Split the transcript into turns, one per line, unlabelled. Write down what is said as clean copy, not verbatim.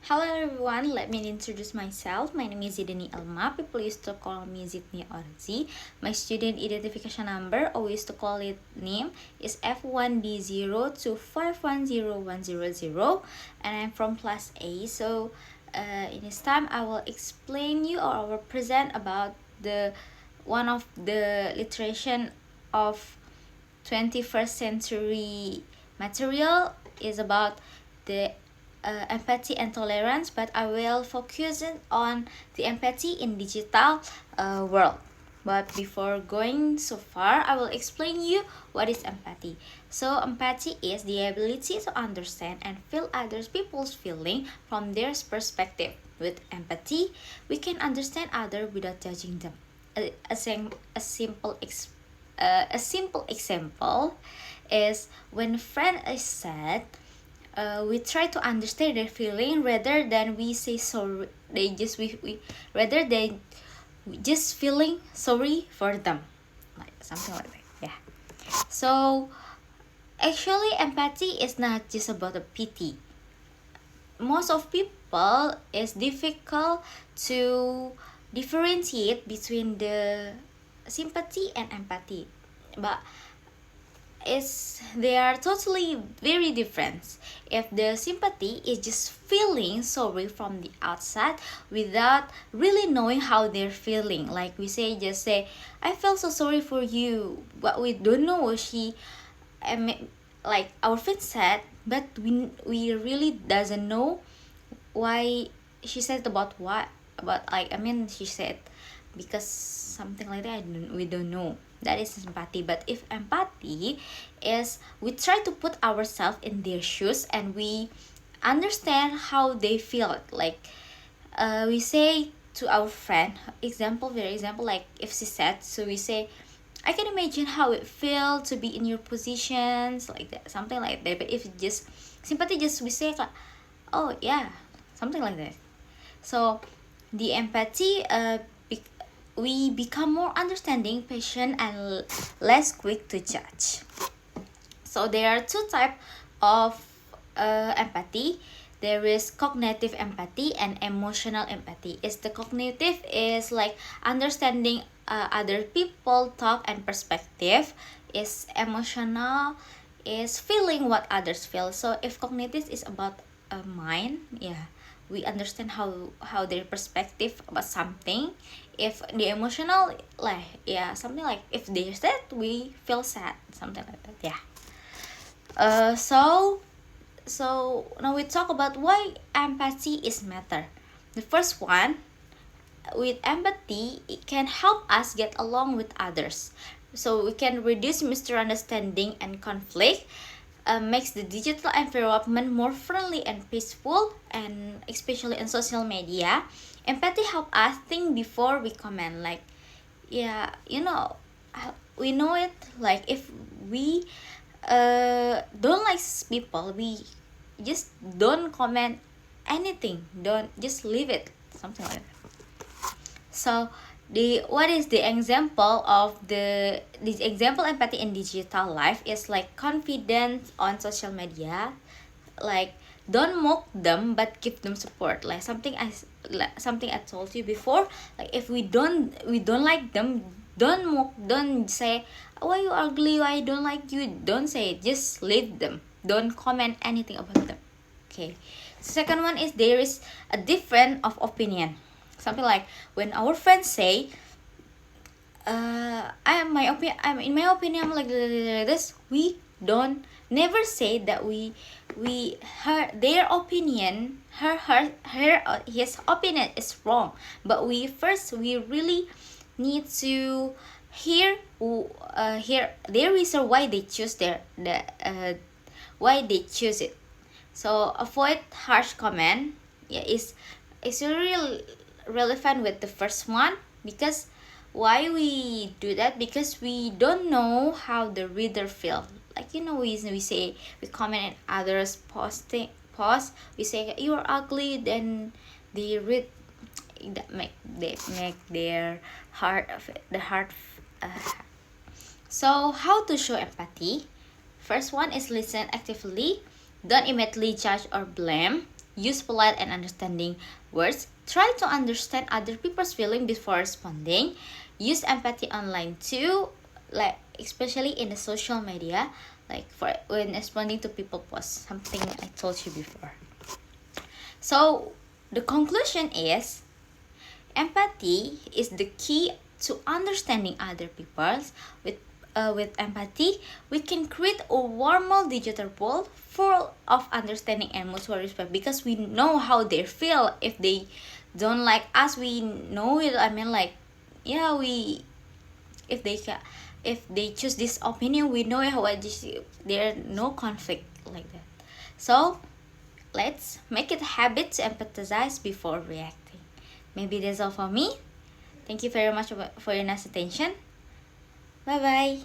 Hello everyone, let me introduce myself. My name is Zidani Elma. People used to call me Zidni or Z. My student identification number, or used to call it name, is F1D02510100, and I'm from class A. So in this time I will explain you, or I will present about the one of the literation of 21st century material is about the empathy and tolerance, but I will focus on the empathy in digital world. But before going so far, I will explain you what is empathy. So empathy is the ability to understand and feel others people's feeling from their perspective. With empathy, we can understand others without judging them. A simple example is when a friend is sad, we try to understand their feeling rather than we say sorry. We rather than just feeling sorry for them, like something like that. Yeah. So actually, empathy is not just about a pity. Most of people is difficult to differentiate between the sympathy and empathy, but they are totally very different. If the sympathy is just feeling sorry from the outside without really knowing how they're feeling, like we just say I feel so sorry for you, but we don't know like our friend said, but we really doesn't know why she said about what, about like she said because something like that. We don't know. That is empathy. But if empathy is we try to put ourselves in their shoes and we understand how they feel, like we say to our friend, very example, like if she said, so we say I can imagine how it feels to be in your positions, like that, something like that. But if just sympathy, just we say like, oh yeah, something like that. So the empathy we become more understanding, patient, and less quick to judge. So there are two types of empathy. There is cognitive empathy and emotional empathy. Is the cognitive is like understanding other people talk and perspective. Is emotional is feeling what others feel. So if cognitive is about a mind, yeah, we understand how their perspective about something. If the emotional, like yeah, something like if they're sad, we feel sad, something like that. Yeah. So now we talk about why empathy is matter. The first one, with empathy, it can help us get along with others. So we can reduce misunderstanding and conflict, makes the digital environment more friendly and peaceful, and especially in social media. Empathy help us think before we comment. Like, yeah, we know it. Like if we don't like people, we just don't comment anything. Don't just leave it. Something like that. So what is the example of this example empathy in digital life is like confidence on social media, like don't mock them but give them support, like something I told you before. Like if we don't like them, don't mock, don't say why you ugly, why I don't like you, don't say it, just leave them, don't comment anything about them. Okay. Second one is there is a difference of opinion, something like when our friends say I'm in my opinion, I'm like this, we don't never say that we her their opinion, his opinion is wrong, but we really need to hear their reason why they choose why they choose it. So avoid harsh comment. Yeah, it's really relevant with the first one, because why we do that, because we don't know how the reader feel. Like we say, we comment on others post, we say you're ugly, then they read that make their heart of it, the heart so how to show empathy? First one is listen actively, don't immediately judge or blame. Use polite and understanding words. Try to understand other people's feeling before responding. Use empathy online too, like especially in the social media, like for when responding to people posts, something I told you before. So the conclusion is empathy is the key to understanding other people's. With empathy, we can create a warmer digital world full of understanding and mutual respect, because we know how they feel. If they don't like us, we know it. I mean, like, yeah, we if they if they choose this opinion, we know how there no conflict like that. So let's make it a habit to empathize before reacting. Maybe that's all for me. Thank you very much for your nice attention. Bye bye.